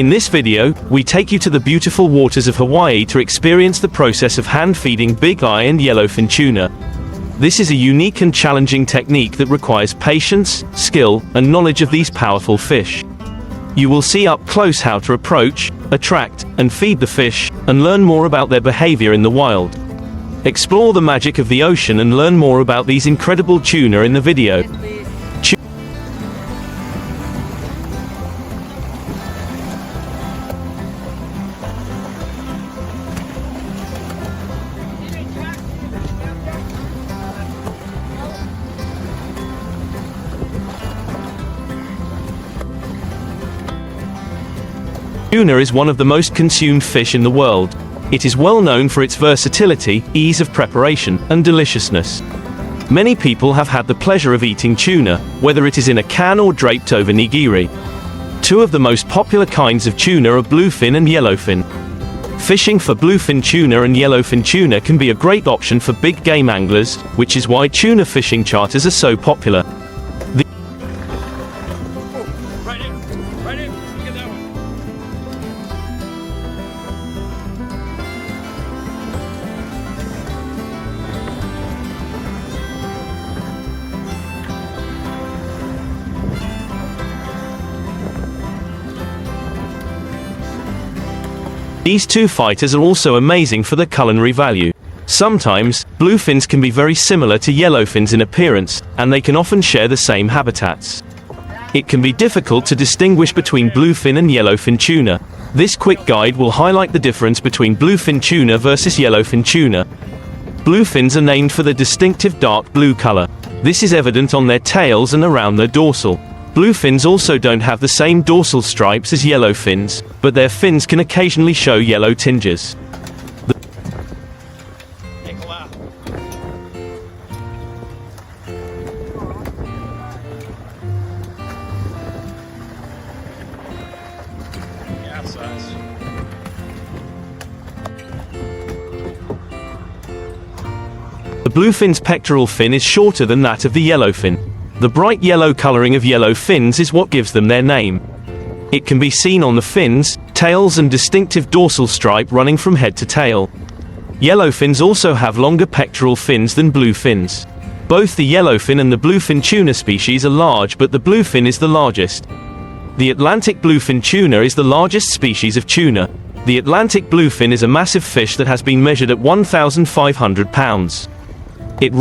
In this video, we take you to the beautiful waters of Hawaii to experience the process of hand-feeding bigeye and yellowfin tuna. This is a unique and challenging technique that requires patience, skill, and knowledge of these powerful fish. You will see up close how to approach, attract, and feed the fish, and learn more about their behavior in the wild. Explore the magic of the ocean and learn more about these incredible tuna in the video. Tuna is one of the most consumed fish in the world. It is well known for its versatility, ease of preparation, and deliciousness. Many people have had the pleasure of eating tuna, whether it is in a can or draped over nigiri. Two of the most popular kinds of tuna are bluefin and yellowfin. Fishing for bluefin tuna and yellowfin tuna can be a great option for big game anglers, which is why tuna fishing charters are so popular. These two fighters are also amazing for their culinary value. Sometimes, bluefins can be very similar to yellowfins in appearance, and they can often share the same habitats. It can be difficult to distinguish between bluefin and yellowfin tuna. This quick guide will highlight the difference between bluefin tuna versus yellowfin tuna. Bluefins are named for their distinctive dark blue color. This is evident on their tails and around their dorsal. Bluefins also don't have the same dorsal stripes as yellowfins, but their fins can occasionally show yellow tinges. The bluefin's pectoral fin is shorter than that of the yellowfin. The bright yellow coloring of yellow fins is what gives them their name. It can be seen on the fins, tails and distinctive dorsal stripe running from head to tail. Yellowfins also have longer pectoral fins than bluefins. Both the yellowfin and the bluefin tuna species are large, but the bluefin is the largest. The Atlantic bluefin tuna is the largest species of tuna. The Atlantic bluefin is a massive fish that has been measured at 1,500 pounds. It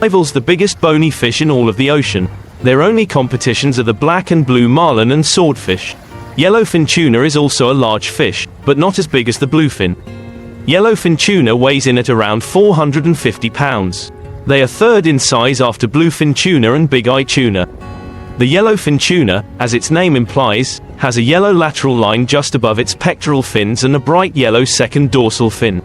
rivals the biggest bony fish in all of the ocean. Their only competitions are the black and blue marlin and swordfish. Yellowfin tuna is also a large fish, but not as big as the bluefin. Yellowfin tuna weighs in at around 450 pounds. They are third in size after bluefin tuna and bigeye tuna. The yellowfin tuna, as its name implies, has a yellow lateral line just above its pectoral fins and a bright yellow second dorsal fin.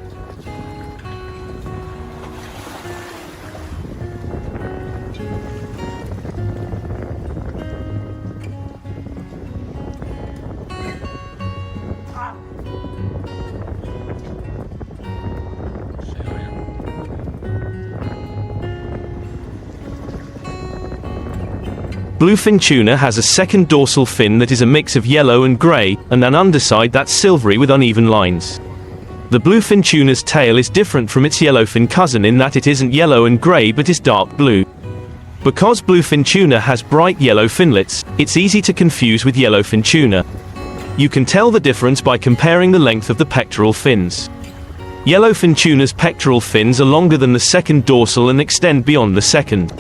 Bluefin tuna has a second dorsal fin that is a mix of yellow and gray, and an underside that's silvery with uneven lines. The bluefin tuna's tail is different from its yellowfin cousin in that it isn't yellow and gray but is dark blue. Because bluefin tuna has bright yellow finlets, it's easy to confuse with yellowfin tuna. You can tell the difference by comparing the length of the pectoral fins. Yellowfin tuna's pectoral fins are longer than the second dorsal and extend beyond the second.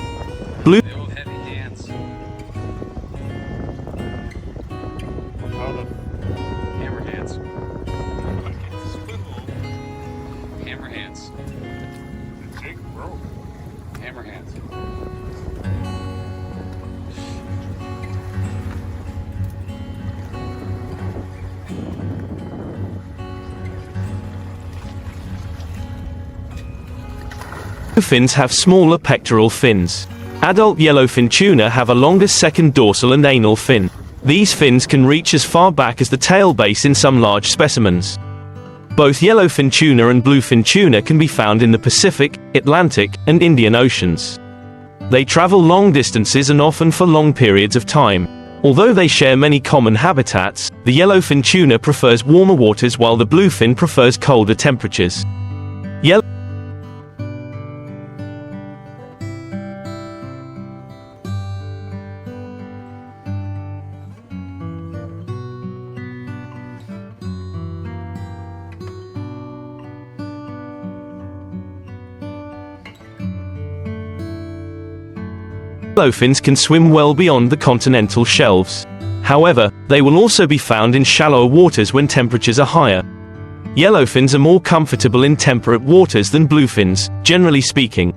Fins have smaller pectoral fins. Adult yellowfin tuna have a longer second dorsal and anal fin. These fins can reach as far back as the tail base in some large specimens. Both yellowfin tuna and bluefin tuna can be found in the Pacific, Atlantic, and Indian Oceans. They travel long distances and often for long periods of time. Although they share many common habitats, the yellowfin tuna prefers warmer waters while the bluefin prefers colder temperatures. Yellowfins can swim well beyond the continental shelves. However, they will also be found in shallower waters when temperatures are higher. Yellowfins are more comfortable in temperate waters than bluefins, generally speaking.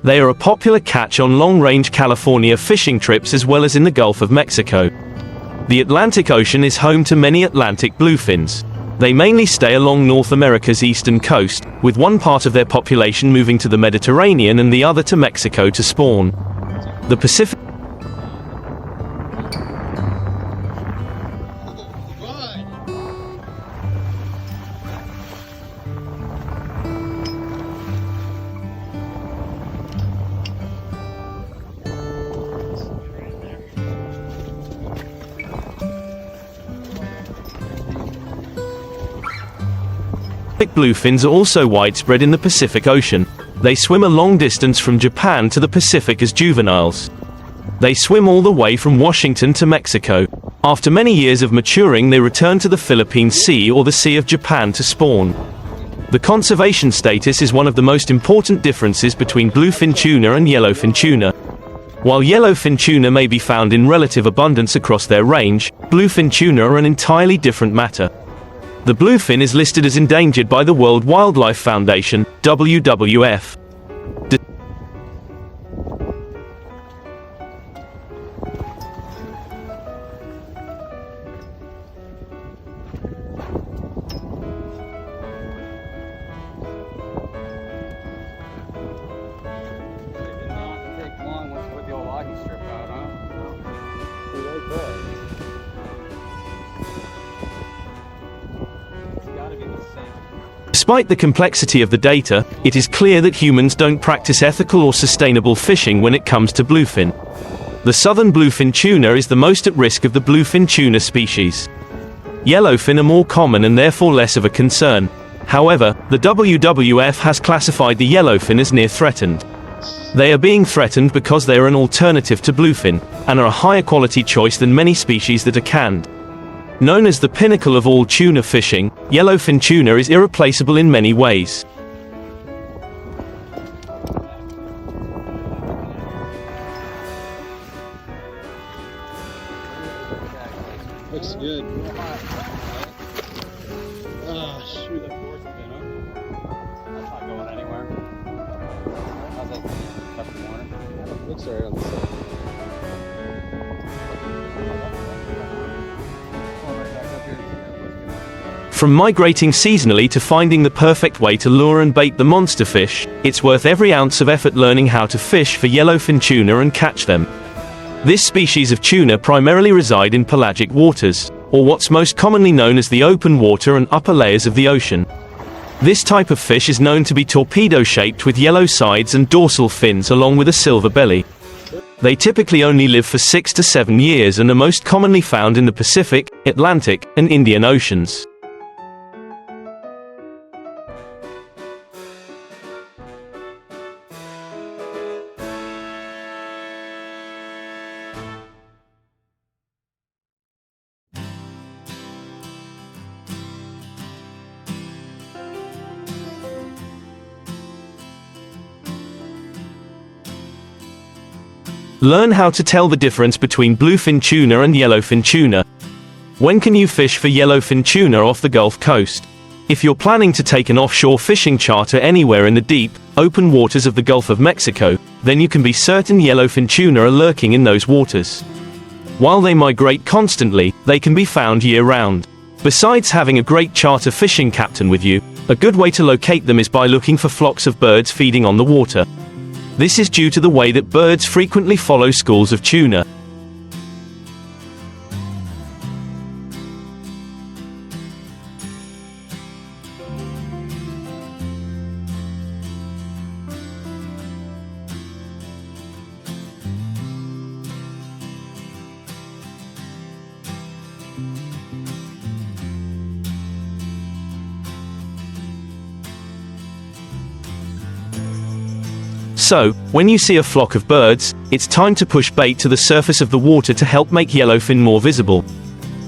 They are a popular catch on long-range California fishing trips as well as in the Gulf of Mexico. The Atlantic Ocean is home to many Atlantic bluefins. They mainly stay along North America's eastern coast, with one part of their population moving to the Mediterranean and the other to Mexico to spawn. The Pacific bluefins are also widespread in the Pacific Ocean. They swim a long distance from Japan to the Pacific as juveniles. They swim all the way from Washington to Mexico. After many years of maturing, they return to the Philippine Sea or the Sea of Japan to spawn. The conservation status is one of the most important differences between bluefin tuna and yellowfin tuna. While yellowfin tuna may be found in relative abundance across their range, bluefin tuna are an entirely different matter. The bluefin is listed as endangered by the World Wildlife Foundation, WWF. Despite the complexity of the data, it is clear that humans don't practice ethical or sustainable fishing when it comes to bluefin. The southern bluefin tuna is the most at risk of the bluefin tuna species. Yellowfin are more common and therefore less of a concern. However, the WWF has classified the yellowfin as near threatened. They are being threatened because they are an alternative to bluefin, and are a higher quality choice than many species that are canned. Known as the pinnacle of all tuna fishing, yellowfin tuna is irreplaceable in many ways. Looks good. Ah, shoot, that fourth pin, huh? That's not going anywhere. How's that left corner? Looks alright on the side. From migrating seasonally to finding the perfect way to lure and bait the monster fish, it's worth every ounce of effort learning how to fish for yellowfin tuna and catch them. This species of tuna primarily reside in pelagic waters, or what's most commonly known as the open water and upper layers of the ocean. This type of fish is known to be torpedo-shaped with yellow sides and dorsal fins along with a silver belly. They typically only live for 6 to 7 years and are most commonly found in the Pacific, Atlantic, and Indian Oceans. Learn how to tell the difference between bluefin tuna and yellowfin tuna. When can you fish for yellowfin tuna off the Gulf Coast? If you're planning to take an offshore fishing charter anywhere in the deep, open waters of the Gulf of Mexico, then you can be certain yellowfin tuna are lurking in those waters. While they migrate constantly, they can be found year-round. Besides having a great charter fishing captain with you, A good way to locate them is by looking for flocks of birds feeding on the water. This is due to the way that birds frequently follow schools of tuna. So, when you see a flock of birds, it's time to push bait to the surface of the water to help make yellowfin more visible.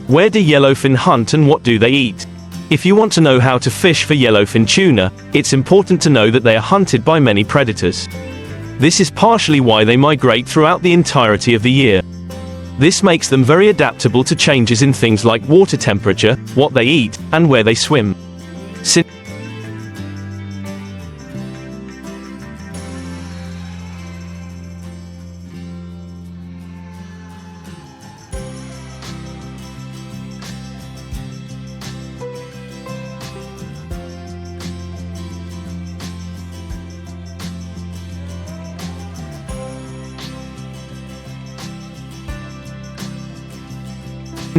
Where do yellowfin hunt and what do they eat? If you want to know how to fish for yellowfin tuna, it's important to know that they are hunted by many predators. This is partially why they migrate throughout the entirety of the year. This makes them very adaptable to changes in things like water temperature, what they eat, and where they swim.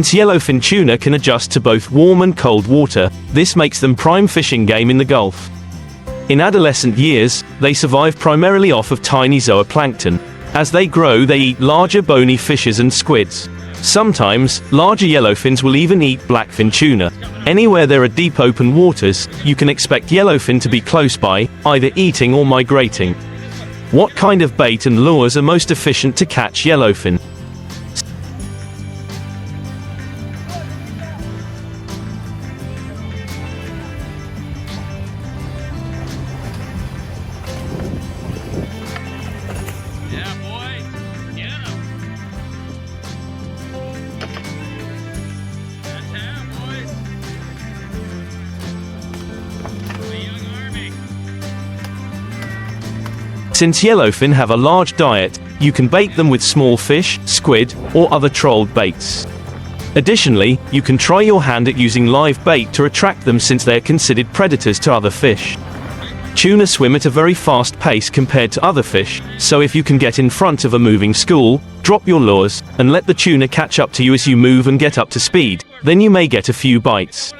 Since yellowfin tuna can adjust to both warm and cold water, this makes them prime fishing game in the Gulf. In adolescent years, they survive primarily off of tiny zooplankton. As they grow, they eat larger bony fishes and squids. Sometimes, larger yellowfins will even eat blackfin tuna. Anywhere there are deep open waters, you can expect yellowfin to be close by, either eating or migrating. What kind of bait and lures are most efficient to catch yellowfin? Since yellowfin have a large diet, you can bait them with small fish, squid, or other trolled baits. Additionally, you can try your hand at using live bait to attract them since they are considered predators to other fish. Tuna swim at a very fast pace compared to other fish, so if you can get in front of a moving school, drop your lures, and let the tuna catch up to you as you move and get up to speed, then you may get a few bites.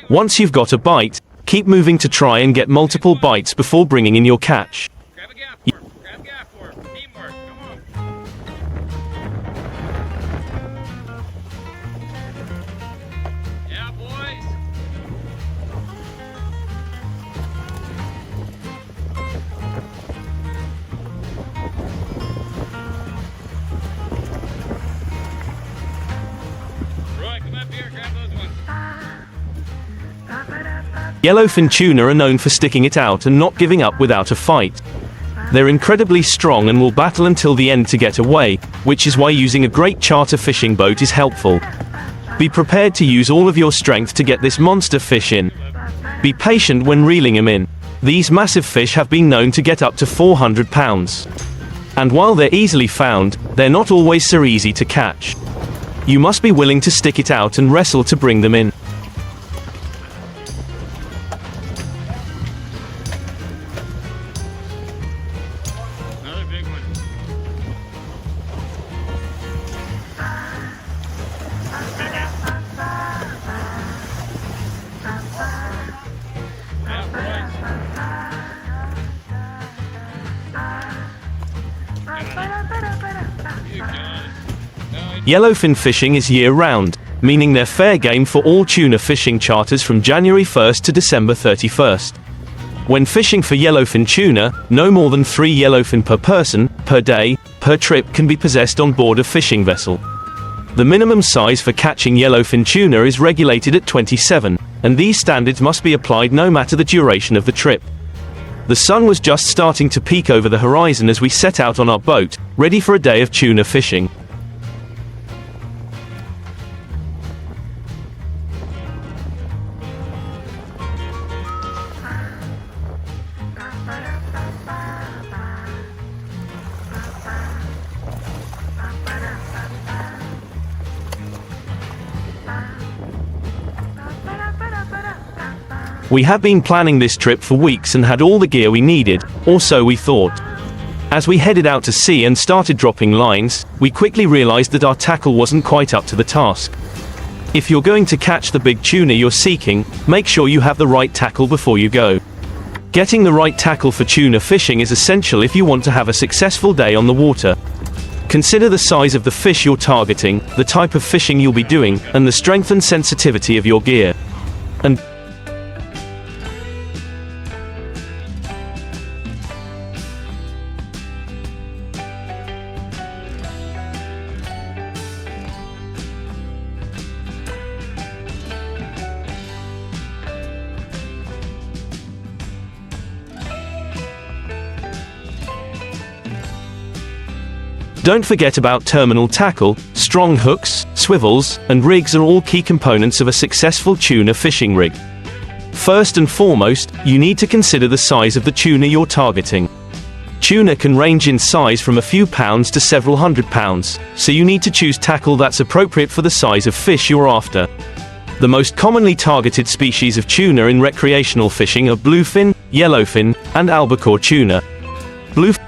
Once you've got a bite, keep moving to try and get multiple bites before bringing in your catch. Yellowfin tuna are known for sticking it out and not giving up without a fight. They're incredibly strong and will battle until the end to get away, which is why using a great charter fishing boat is helpful. Be prepared to use all of your strength to get this monster fish in. Be patient when reeling them in. These massive fish have been known to get up to 400 pounds. And while they're easily found, they're not always so easy to catch. You must be willing to stick it out and wrestle to bring them in. Yellowfin fishing is year-round, meaning they're fair game for all tuna fishing charters from January 1st to December 31st. When fishing for yellowfin tuna, no more than 3 yellowfin per person, per day, per trip can be possessed on board a fishing vessel. The minimum size for catching yellowfin tuna is regulated at 27, and these standards must be applied no matter the duration of the trip. The sun was just starting to peek over the horizon as we set out on our boat, ready for a day of tuna fishing. We have been planning this trip for weeks and had all the gear we needed, or so we thought. As we headed out to sea and started dropping lines, we quickly realized that our tackle wasn't quite up to the task. If you're going to catch the big tuna you're seeking, make sure you have the right tackle before you go. Getting the right tackle for tuna fishing is essential if you want to have a successful day on the water. Consider the size of the fish you're targeting, the type of fishing you'll be doing, and the strength and sensitivity of your gear. And don't forget about terminal tackle. Strong hooks, swivels, and rigs are all key components of a successful tuna fishing rig. First and foremost, you need to consider the size of the tuna you're targeting. Tuna can range in size from a few pounds to several hundred pounds, so you need to choose tackle that's appropriate for the size of fish you're after. The most commonly targeted species of tuna in recreational fishing are bluefin, yellowfin, and albacore tuna. Bluefin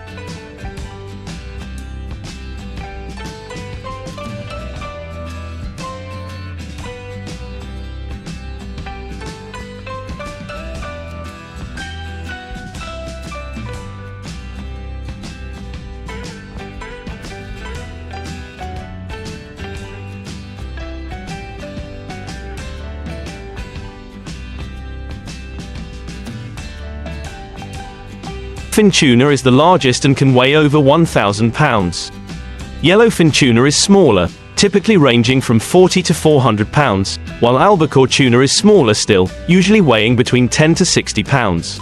tuna is the largest and can weigh over 1,000 pounds. Yellowfin tuna is smaller, typically ranging from 40 to 400 pounds, while albacore tuna is smaller still, usually weighing between 10 to 60 pounds.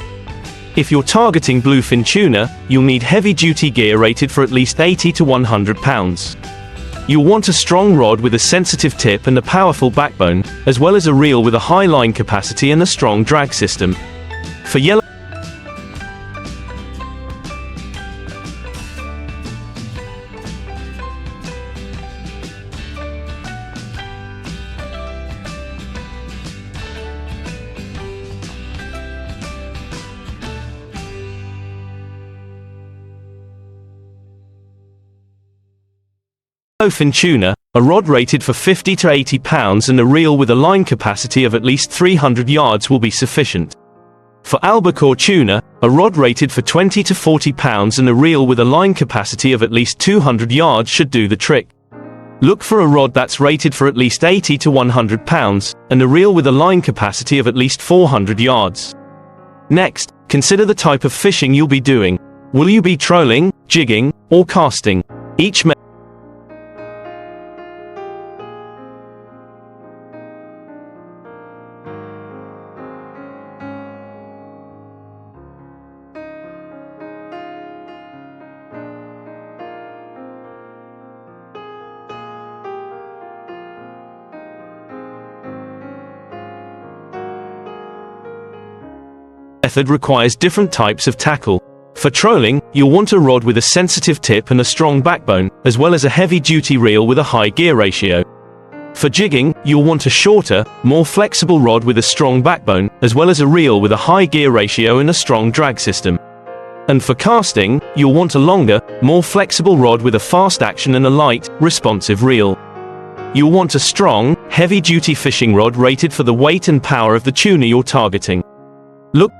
If you're targeting bluefin tuna, you'll need heavy-duty gear rated for at least 80 to 100 pounds. You'll want a strong rod with a sensitive tip and a powerful backbone, as well as a reel with a high line capacity and a strong drag system. For yellowfin tuna, a rod rated for 50 to 80 pounds and a reel with a line capacity of at least 300 yards will be sufficient. For albacore tuna, a rod rated for 20 to 40 pounds and a reel with a line capacity of at least 200 yards should do the trick. Look for a rod that's rated for at least 80 to 100 pounds, and a reel with a line capacity of at least 400 yards. Next, consider the type of fishing you'll be doing. Will you be trolling, jigging, or casting? Each method requires different types of tackle. For trolling, you'll want a rod with a sensitive tip and a strong backbone, as well as a heavy-duty reel with a high gear ratio. For jigging, you'll want a shorter, more flexible rod with a strong backbone, as well as a reel with a high gear ratio and a strong drag system. And for casting, you'll want a longer, more flexible rod with a fast action and a light, responsive reel. You'll want a strong, heavy-duty fishing rod rated for the weight and power of the tuna you're targeting. Look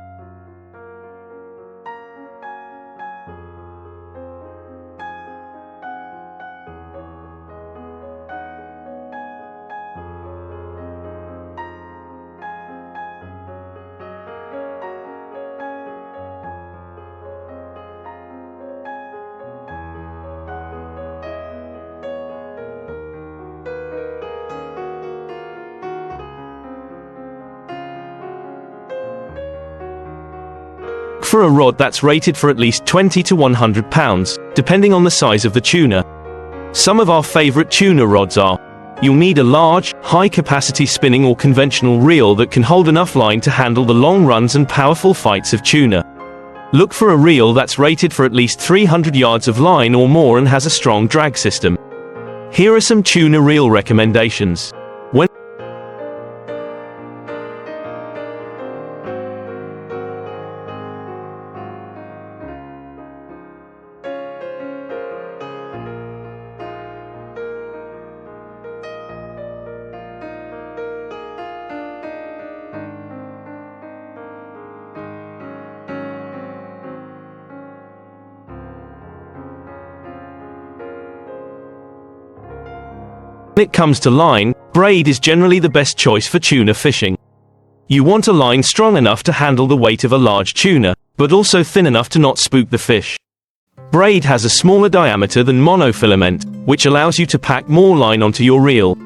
for a rod that's rated for at least 20 to 100 pounds, depending on the size of the tuna. Some of our favorite tuna rods are: you'll need a large, high-capacity spinning or conventional reel that can hold enough line to handle the long runs and powerful fights of tuna. Look for a reel that's rated for at least 300 yards of line or more and has a strong drag system. Here are some tuna reel recommendations. When it comes to line, braid is generally the best choice for tuna fishing. You want a line strong enough to handle the weight of a large tuna, but also thin enough to not spook the fish. Braid has a smaller diameter than monofilament, which allows you to pack more line onto your reel.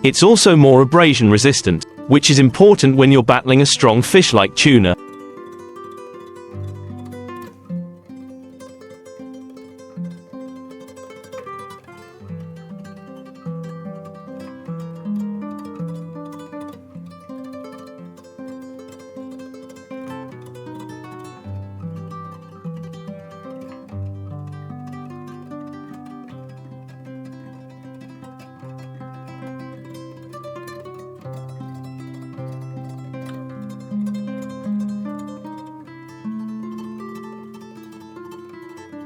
It's also more abrasion resistant, which is important when you're battling a strong fish like tuna.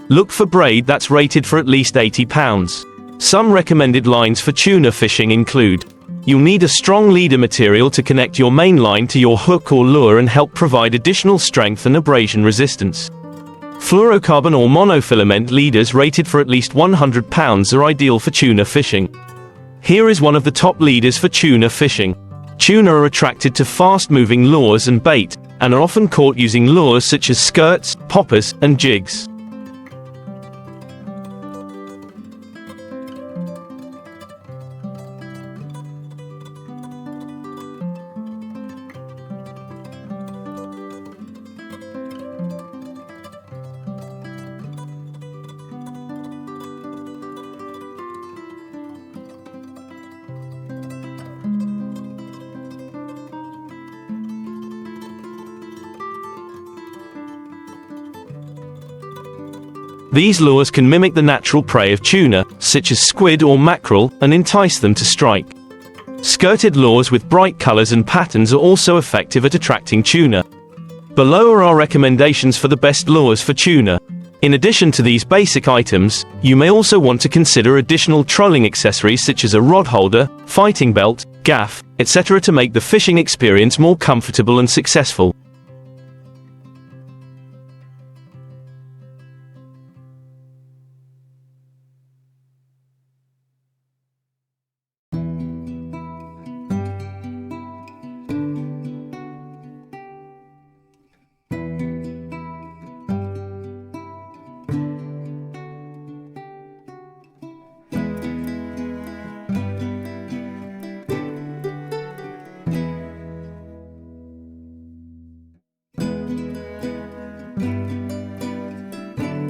Look for braid that's rated for at least 80 pounds. Some recommended lines for tuna fishing include: you'll need a strong leader material to connect your main line to your hook or lure and help provide additional strength and abrasion resistance. Fluorocarbon or monofilament leaders rated for at least 100 pounds are ideal for tuna fishing. Here is one of the top leaders for tuna fishing. Tuna are attracted to fast-moving lures and bait, and are often caught using lures such as skirts, poppers, and jigs. These lures can mimic the natural prey of tuna, such as squid or mackerel, and entice them to strike. Skirted lures with bright colors and patterns are also effective at attracting tuna. Below are our recommendations for the best lures for tuna. In addition to these basic items, you may also want to consider additional trolling accessories such as a rod holder, fighting belt, gaff, etc. to make the fishing experience more comfortable and successful.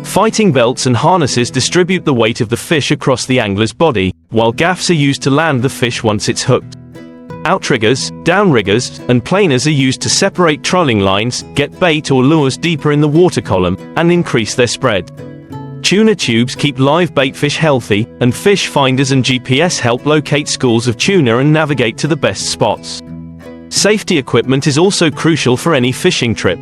Fighting belts and harnesses distribute the weight of the fish across the angler's body, while gaffs are used to land the fish once it's hooked. Outriggers, downriggers, and planers are used to separate trolling lines, get bait or lures deeper in the water column, and increase their spread. Tuna tubes keep live bait fish healthy, and fish finders and GPS help locate schools of tuna and navigate to the best spots. Safety equipment is also crucial for any fishing trip.